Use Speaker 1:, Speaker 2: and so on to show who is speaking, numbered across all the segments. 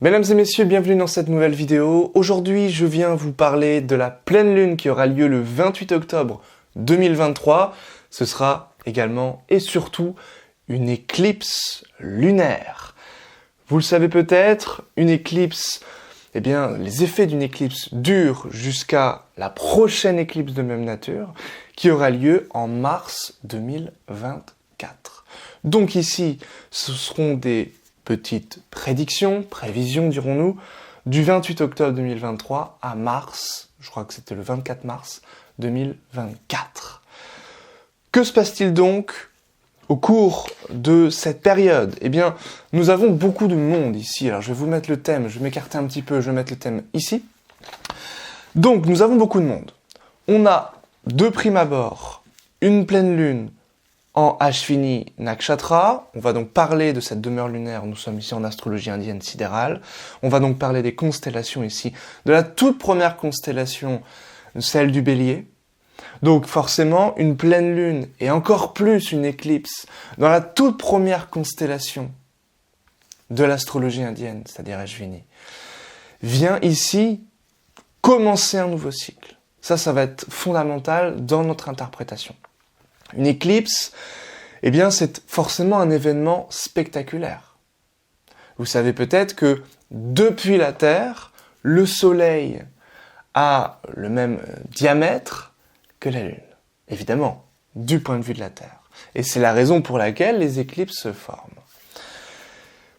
Speaker 1: Mesdames et messieurs, bienvenue dans cette nouvelle vidéo. Aujourd'hui, je viens vous parler de la pleine lune qui aura lieu le 28 octobre 2023. Ce sera également et surtout une éclipse lunaire. Vous le savez peut-être, une éclipse, les effets d'une éclipse durent jusqu'à la prochaine éclipse de même nature qui aura lieu en mars 2024. Donc ici, ce seront des petite prévision dirons-nous, du 28 octobre 2023 à mars, je crois que c'était le 24 mars 2024. Que se passe-t-il donc au cours de cette période? Eh bien, nous avons beaucoup de monde ici. Alors, je vais vous mettre le thème, je vais m'écarter un petit peu, je vais mettre le thème ici. Donc, nous avons beaucoup de monde. On a, de prime abord, une pleine lune en Ashvini Nakshatra. On va donc parler de cette demeure lunaire. Nous sommes ici en astrologie indienne sidérale. On va donc parler des constellations ici, de la toute première constellation, celle du Bélier. Donc forcément, une pleine lune et encore plus une éclipse dans la toute première constellation de l'astrologie indienne, c'est-à-dire Ashvini, vient ici commencer un nouveau cycle. Ça va être fondamental dans notre interprétation. Une éclipse, c'est forcément un événement spectaculaire. Vous savez peut-être que depuis la Terre, le Soleil a le même diamètre que la Lune. Évidemment, du point de vue de la Terre. Et c'est la raison pour laquelle les éclipses se forment.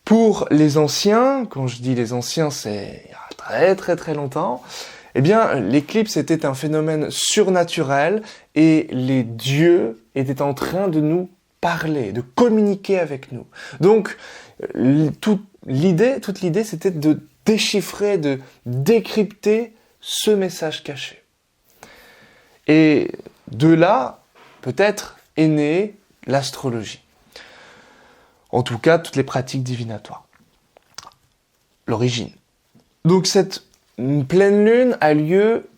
Speaker 1: Pour les anciens, quand je dis les anciens, c'est il y a très très très longtemps, l'éclipse était un phénomène surnaturel et les dieux étaient en train de nous parler, de communiquer avec nous. Donc, toute l'idée, c'était de déchiffrer, de décrypter ce message caché. Et de là, peut-être, est née l'astrologie. En tout cas, toutes les pratiques divinatoires. L'origine. Donc, cette pleine lune a lieu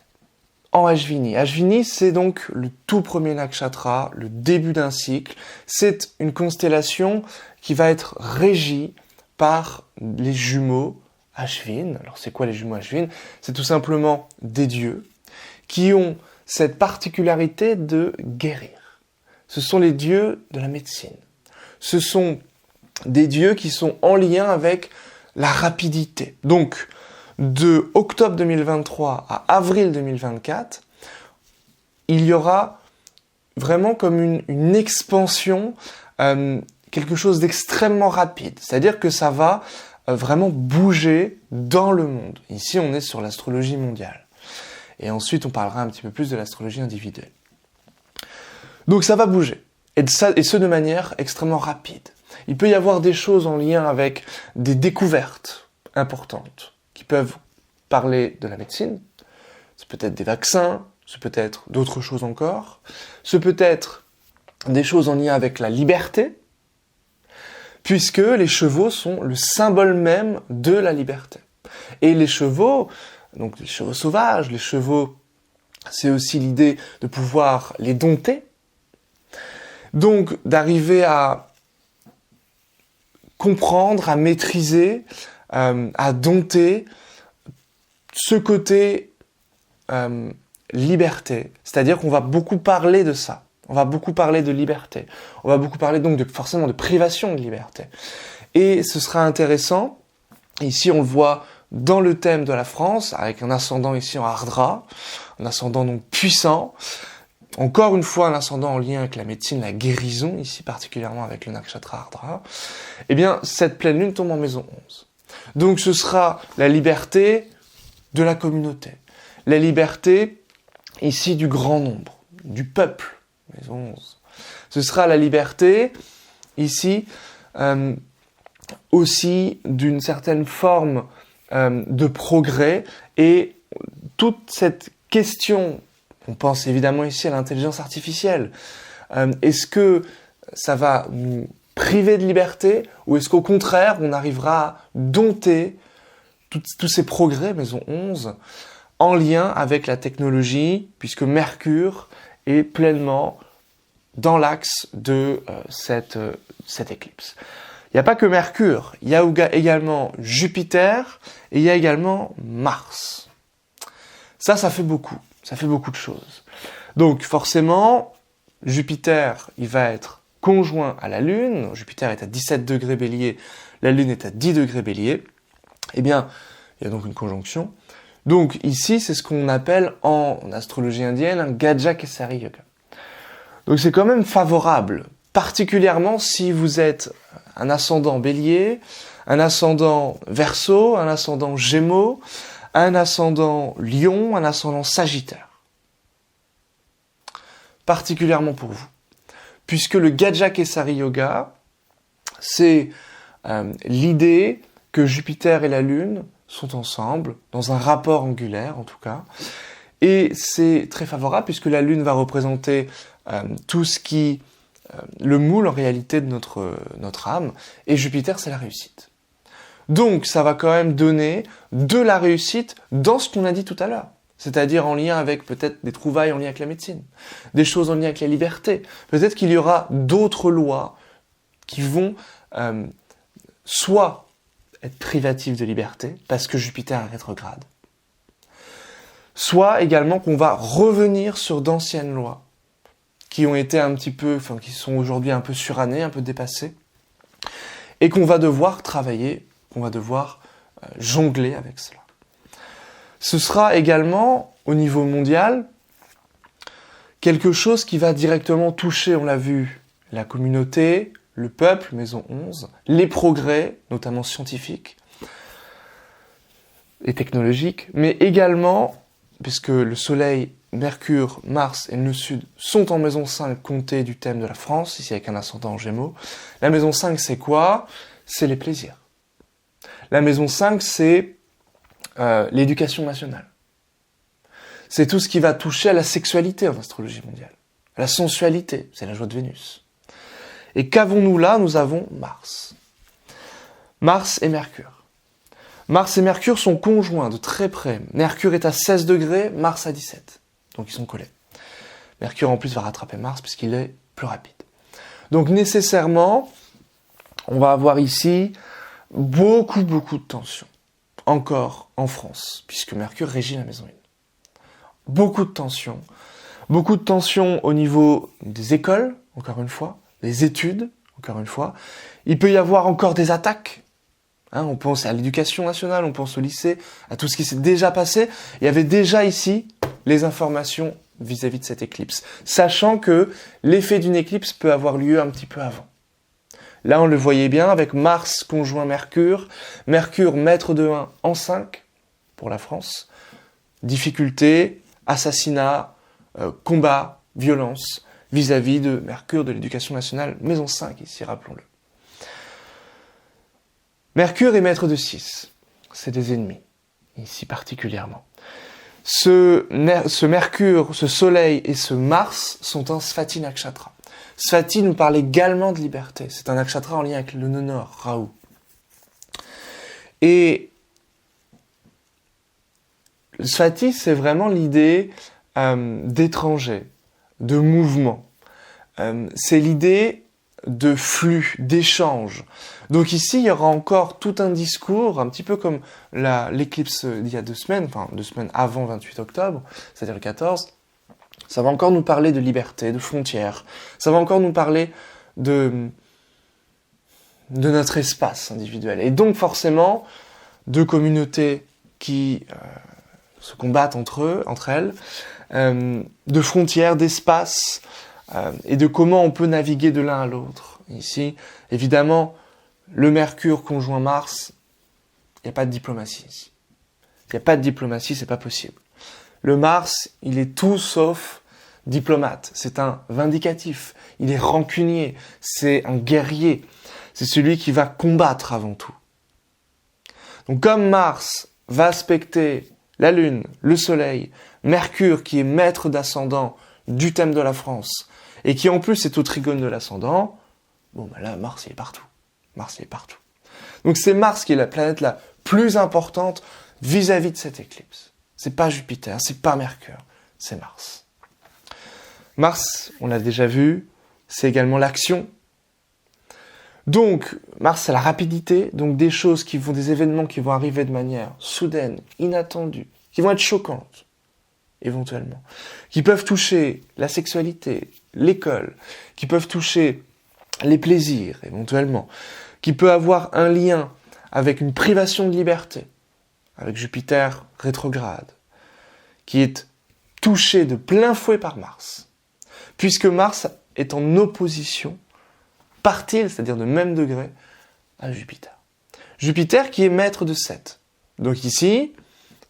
Speaker 1: en Ashvini. Ashvini, c'est donc le tout premier nakshatra, le début d'un cycle. C'est une constellation qui va être régie par les jumeaux Ashvin. Alors, c'est quoi les jumeaux Ashvin? C'est tout simplement des dieux qui ont cette particularité de guérir. Ce sont les dieux de la médecine. Ce sont des dieux qui sont en lien avec la rapidité. Donc, de octobre 2023 à avril 2024, il y aura vraiment comme une expansion, quelque chose d'extrêmement rapide. C'est-à-dire que ça va vraiment bouger dans le monde. Ici, on est sur l'astrologie mondiale. Et ensuite, on parlera un petit peu plus de l'astrologie individuelle. Donc ça va bouger. Et ce de manière extrêmement rapide. Il peut y avoir des choses en lien avec des découvertes importantes qui peuvent parler de la médecine. C'est peut-être des vaccins, c'est peut-être d'autres choses encore. C'est peut-être des choses en lien avec la liberté, puisque les chevaux sont le symbole même de la liberté. Et les chevaux, donc les chevaux sauvages, les chevaux, c'est aussi l'idée de pouvoir les dompter. Donc d'arriver à comprendre, à maîtriser, à dompter ce côté liberté. C'est-à-dire qu'on va beaucoup parler de ça. On va beaucoup parler de liberté. On va beaucoup parler donc forcément de privation de liberté. Et ce sera intéressant. Ici, on le voit dans le thème de la France, avec un ascendant ici en Ardra, un ascendant donc puissant. Encore une fois, un ascendant en lien avec la médecine, la guérison, ici particulièrement avec le nakshatra Ardra. Cette pleine lune tombe en maison 11. Donc ce sera la liberté de la communauté. La liberté, ici, du grand nombre, du peuple, maison 11. Ce sera la liberté, ici, aussi d'une certaine forme de progrès. Et toute cette question, on pense évidemment ici à l'intelligence artificielle. Est-ce que ça va nous priver de liberté ou est-ce qu'au contraire, on arrivera à dompter tous ces progrès, maison 11, en lien avec la technologie, puisque Mercure est pleinement dans l'axe de cette éclipse. Il n'y a pas que Mercure, il y a également Jupiter et il y a également Mars. Ça fait beaucoup de choses. Donc forcément, Jupiter, il va être conjoint à la Lune. Jupiter est à 17 degrés Bélier, la Lune est à 10 degrés Bélier. Eh bien, il y a donc une conjonction. Donc ici, c'est ce qu'on appelle en astrologie indienne un Gaja Kesari Yoga. Donc c'est quand même favorable, particulièrement si vous êtes un ascendant Bélier, un ascendant Verseau, un ascendant Gémeaux, un ascendant Lion, un ascendant Sagittaire. Particulièrement pour vous. Puisque le Gaja Kesari Yoga, c'est l'idée que Jupiter et la Lune sont ensemble, dans un rapport angulaire en tout cas, et c'est très favorable puisque la Lune va représenter tout ce qui... le moule en réalité de notre âme, et Jupiter c'est la réussite. Donc ça va quand même donner de la réussite dans ce qu'on a dit tout à l'heure, c'est-à-dire en lien avec peut-être des trouvailles en lien avec la médecine, des choses en lien avec la liberté, peut-être qu'il y aura d'autres lois qui vont soit être privatives de liberté, parce que Jupiter est rétrograde, soit également qu'on va revenir sur d'anciennes lois, qui ont été qui sont aujourd'hui un peu surannées, un peu dépassées, et qu'on va devoir travailler, qu'on va devoir jongler avec cela. Ce sera également, au niveau mondial, quelque chose qui va directement toucher, on l'a vu, la communauté, le peuple, maison 11, les progrès, notamment scientifiques et technologiques, mais également, puisque le Soleil, Mercure, Mars et le nœud sud sont en maison 5 comté du thème de la France, ici avec un ascendant en Gémeaux. La maison 5, c'est quoi? C'est les plaisirs. La maison 5, c'est l'éducation nationale. C'est tout ce qui va toucher à la sexualité en astrologie mondiale. À la sensualité, c'est la joie de Vénus. Et qu'avons-nous là? Nous avons Mars. Mars et Mercure. Mars et Mercure sont conjoints de très près. Mercure est à 16 degrés, Mars à 17. Donc ils sont collés. Mercure en plus va rattraper Mars puisqu'il est plus rapide. Donc nécessairement, on va avoir ici beaucoup de tensions. Encore en France, puisque Mercure régit la maison 1. Beaucoup de tensions. Beaucoup de tensions au niveau des écoles, encore une fois, des études, encore une fois. Il peut y avoir encore des attaques. On pense à l'éducation nationale, on pense au lycée, à tout ce qui s'est déjà passé. Il y avait déjà ici les informations vis-à-vis de cette éclipse, sachant que l'effet d'une éclipse peut avoir lieu un petit peu avant. Là, on le voyait bien avec Mars conjoint Mercure, Mercure maître de 1 en 5 pour la France, difficulté, assassinat, combat, violence vis-à-vis de Mercure de l'éducation nationale, maison 5 ici, rappelons-le. Mercure est maître de 6, c'est des ennemis, ici particulièrement. Ce Mercure, ce Soleil et ce Mars sont un Svati Nakshatra. Svati nous parle également de liberté. C'est un nakshatra en lien avec le nœud nord, Rahu. Et Svati, c'est vraiment l'idée d'étranger, de mouvement. C'est l'idée de flux, d'échange. Donc ici, il y aura encore tout un discours, un petit peu comme l'éclipse d'il y a 2 semaines, enfin 2 semaines avant 28 octobre, c'est-à-dire le 14. Ça va encore nous parler de liberté, de frontières. Ça va encore nous parler de notre espace individuel. Et donc forcément, 2 communautés qui se combattent entre elles, de frontières, d'espace, et de comment on peut naviguer de l'un à l'autre. Ici, évidemment, le Mercure conjoint Mars, il n'y a pas de diplomatie ici. Il n'y a pas de diplomatie, c'est pas possible. Le Mars, il est tout sauf diplomate. C'est un vindicatif. Il est rancunier. C'est un guerrier. C'est celui qui va combattre avant tout. Donc comme Mars va aspecter la Lune, le Soleil, Mercure qui est maître d'ascendant du thème de la France et qui en plus est au trigone de l'ascendant, là Mars il est partout. Mars il est partout. Donc c'est Mars qui est la planète la plus importante vis-à-vis de cette éclipse. C'est pas Jupiter, c'est pas Mercure, c'est Mars. Mars, on l'a déjà vu, c'est également l'action. Donc, Mars, c'est la rapidité, donc des événements qui vont arriver de manière soudaine, inattendue, qui vont être choquantes, éventuellement, qui peuvent toucher la sexualité, l'école, qui peuvent toucher les plaisirs, éventuellement, qui peut avoir un lien avec une privation de liberté, avec Jupiter rétrograde, qui est touché de plein fouet par Mars, puisque Mars est en opposition partile, c'est-à-dire de même degré, à Jupiter. Jupiter qui est maître de 7. Donc ici,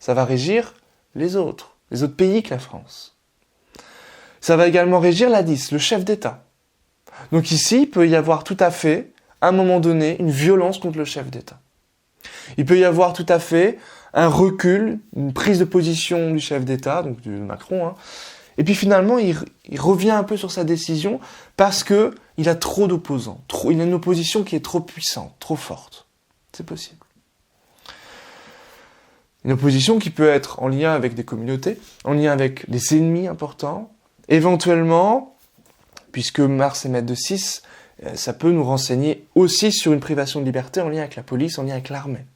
Speaker 1: ça va régir les autres pays que la France. Ça va également régir la 10, le chef d'État. Donc ici, il peut y avoir tout à fait, à un moment donné, une violence contre le chef d'État. Il peut y avoir tout à fait un recul, une prise de position du chef d'État, donc de Macron, hein. Et puis finalement, il revient un peu sur sa décision parce que il a trop d'opposants. Il a une opposition qui est trop puissante, trop forte. C'est possible. Une opposition qui peut être en lien avec des communautés, en lien avec des ennemis importants. Éventuellement, puisque Mars est maître de 6, ça peut nous renseigner aussi sur une privation de liberté en lien avec la police, en lien avec l'armée.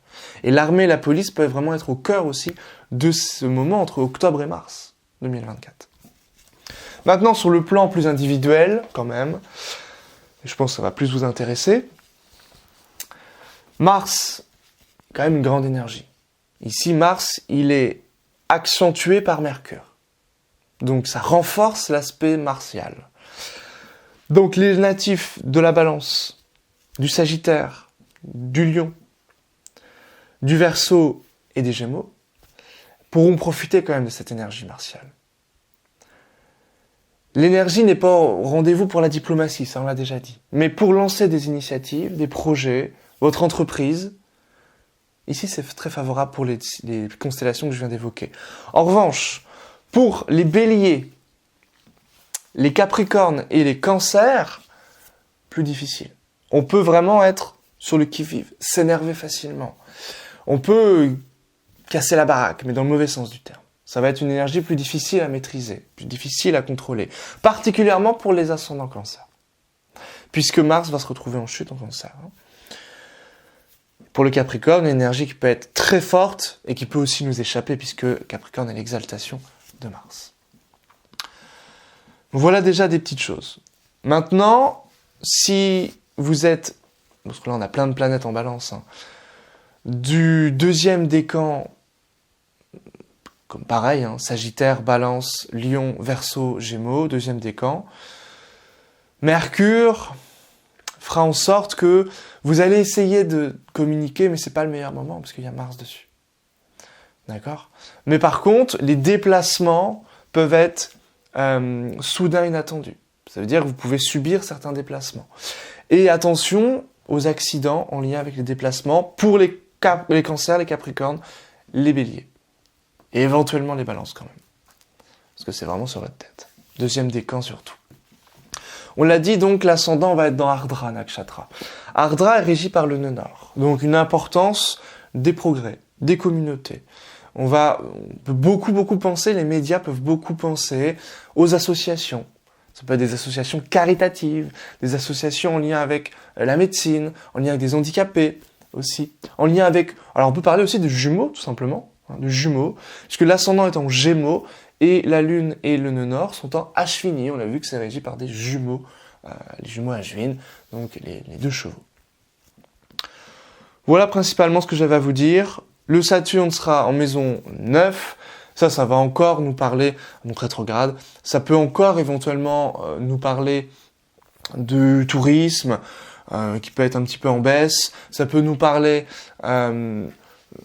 Speaker 1: Et l'armée et la police peuvent vraiment être au cœur aussi de ce moment entre octobre et mars 2024. Maintenant, sur le plan plus individuel, quand même, je pense que ça va plus vous intéresser, Mars, quand même une grande énergie. Ici, Mars, il est accentué par Mercure. Donc, ça renforce l'aspect martial. Donc, les natifs de la Balance, du Sagittaire, du Lion, du Verseau et des Gémeaux pourront profiter quand même de cette énergie martiale. L'énergie n'est pas au rendez-vous pour la diplomatie, ça on l'a déjà dit. Mais pour lancer des initiatives, des projets, votre entreprise, ici c'est très favorable pour les constellations que je viens d'évoquer. En revanche, pour les béliers, les capricornes et les cancers, plus difficile. On peut vraiment être sur le qui-vive, s'énerver facilement. On peut casser la baraque, mais dans le mauvais sens du terme. Ça va être une énergie plus difficile à maîtriser, plus difficile à contrôler, particulièrement pour les ascendants cancer, puisque Mars va se retrouver en chute en cancer. Pour le Capricorne, une énergie qui peut être très forte et qui peut aussi nous échapper, puisque Capricorne est l'exaltation de Mars. Voilà déjà des petites choses. Maintenant, si vous êtes, parce que là on a plein de planètes en balance, du deuxième décan, comme pareil, Sagittaire, Balance, Lion, Verseau, Gémeaux, deuxième décan. Mercure fera en sorte que vous allez essayer de communiquer, mais c'est pas le meilleur moment parce qu'il y a Mars dessus. D'accord ? Mais par contre, les déplacements peuvent être soudains, inattendus. Ça veut dire que vous pouvez subir certains déplacements. Et attention aux accidents en lien avec les déplacements pour les cancers, les capricornes, les béliers. Et éventuellement les balances quand même. Parce que c'est vraiment sur votre tête. Deuxième décan surtout. On l'a dit donc, l'ascendant va être dans Ardra Nakshatra. Ardra est régi par le nœud nord. Donc une importance des progrès, des communautés. On peut beaucoup penser, les médias peuvent beaucoup penser aux associations. Ça peut être des associations caritatives, des associations en lien avec la médecine, en lien avec des handicapés aussi. En lien avec... Alors on peut parler aussi de jumeaux tout simplement. De jumeaux, puisque l'ascendant est en Gémeaux et la Lune et le nœud nord sont en Ashwini. On a vu que c'est régi par des jumeaux, les jumeaux Ashwin, donc les deux chevaux. Voilà principalement ce que j'avais à vous dire. Le Saturne sera en maison 9. Ça va encore nous parler, donc rétrograde. Ça peut encore éventuellement nous parler du tourisme, qui peut être un petit peu en baisse. Ça peut nous parler...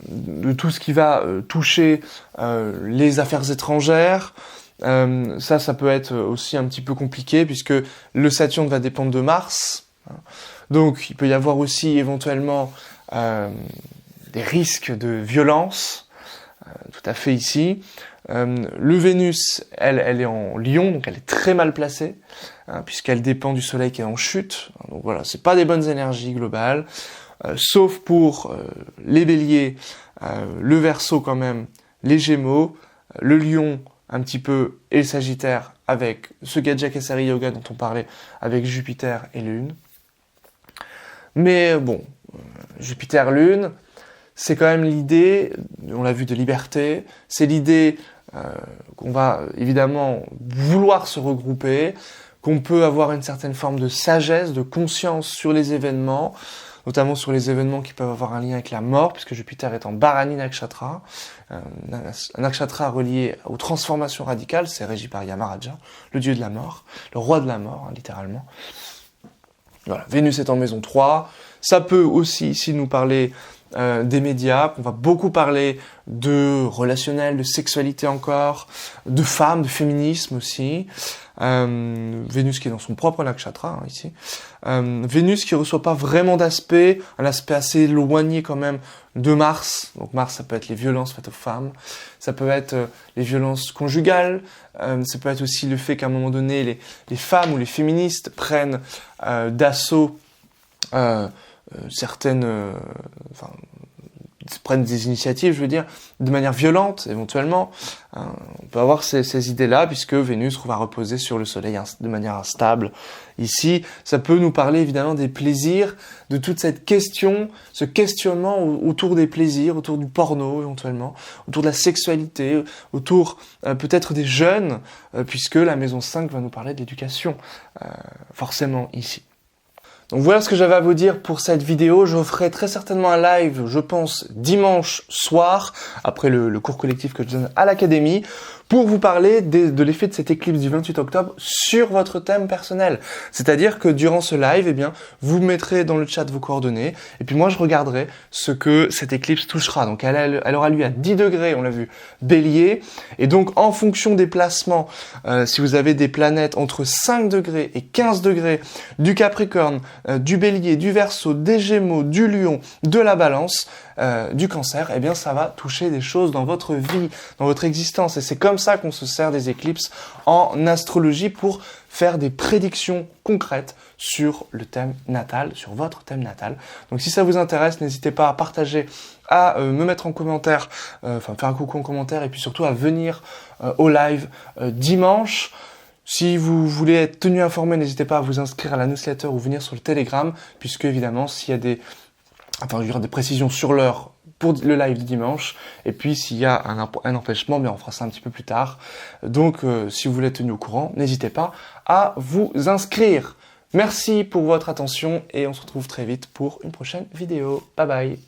Speaker 1: de tout ce qui va toucher les affaires étrangères. Ça peut être aussi un petit peu compliqué puisque le Saturne va dépendre de Mars. Donc il peut y avoir aussi éventuellement des risques de violence, tout à fait ici. Le Vénus, elle est en Lion, donc elle est très mal placée, puisqu'elle dépend du Soleil qui est en chute. Donc voilà, c'est pas des bonnes énergies globales. Sauf pour les béliers, le Verseau quand même, les Gémeaux, le Lion un petit peu et le Sagittaire avec ce Gajja Kesari Yoga dont on parlait avec Jupiter et Lune. Mais bon, Jupiter-Lune, c'est quand même l'idée, on l'a vu, de liberté, c'est l'idée qu'on va évidemment vouloir se regrouper, qu'on peut avoir une certaine forme de sagesse, de conscience sur les événements, notamment sur les événements qui peuvent avoir un lien avec la mort, puisque Jupiter est en Bharani Nakshatra, un nakshatra relié aux transformations radicales, c'est régi par Yamaraja, le dieu de la mort, le roi de la mort, hein, littéralement. Voilà, Vénus est en maison 3, ça peut aussi ici nous parler des médias, qu'on va beaucoup parler de relationnel, de sexualité encore, de femmes, de féminisme aussi. Vénus qui est dans son propre nakshatra, hein, ici. Vénus qui reçoit pas vraiment d'aspect, un aspect assez éloigné quand même de Mars. Donc Mars, ça peut être les violences faites aux femmes, ça peut être les violences conjugales, ça peut être aussi le fait qu'à un moment donné, les femmes ou les féministes prennent d'assaut prennent des initiatives, je veux dire, de manière violente, éventuellement. On peut avoir ces idées-là, puisque Vénus va reposer sur le Soleil de manière instable. Ici, ça peut nous parler évidemment des plaisirs, de toute cette question, ce questionnement autour des plaisirs, autour du porno éventuellement, autour de la sexualité, autour peut-être des jeunes, puisque la maison 5 va nous parler de l'éducation, forcément ici. Donc voilà ce que j'avais à vous dire pour cette vidéo. Je ferai très certainement un live, je pense, dimanche soir, après le cours collectif que je donne à l'académie, pour vous parler de l'effet de cette éclipse du 28 octobre sur votre thème personnel. C'est-à-dire que durant ce live, eh bien, vous mettrez dans le chat vos coordonnées, et puis moi je regarderai ce que cette éclipse touchera. Donc elle aura lieu à 10 degrés, on l'a vu, Bélier, et donc en fonction des placements, si vous avez des planètes entre 5 degrés et 15 degrés du Capricorne, du Bélier, du Verseau, des Gémeaux, du Lion, de la Balance, du Cancer, eh bien ça va toucher des choses dans votre vie, dans votre existence, et c'est comme ça qu'on se sert des éclipses en astrologie pour faire des prédictions concrètes sur le thème natal, sur votre thème natal. Donc si ça vous intéresse, n'hésitez pas à partager, à me mettre en commentaire, faire un coucou en commentaire, et puis surtout à venir au live dimanche. Si vous voulez être tenu informé, n'hésitez pas à vous inscrire à la newsletter ou venir sur le Telegram, puisque évidemment, s'il y a des précisions sur l'heure pour le live de dimanche, et puis s'il y a un empêchement, bien on fera ça un petit peu plus tard. Donc si vous voulez être tenu au courant, n'hésitez pas à vous inscrire. Merci pour votre attention et on se retrouve très vite pour une prochaine vidéo. Bye bye.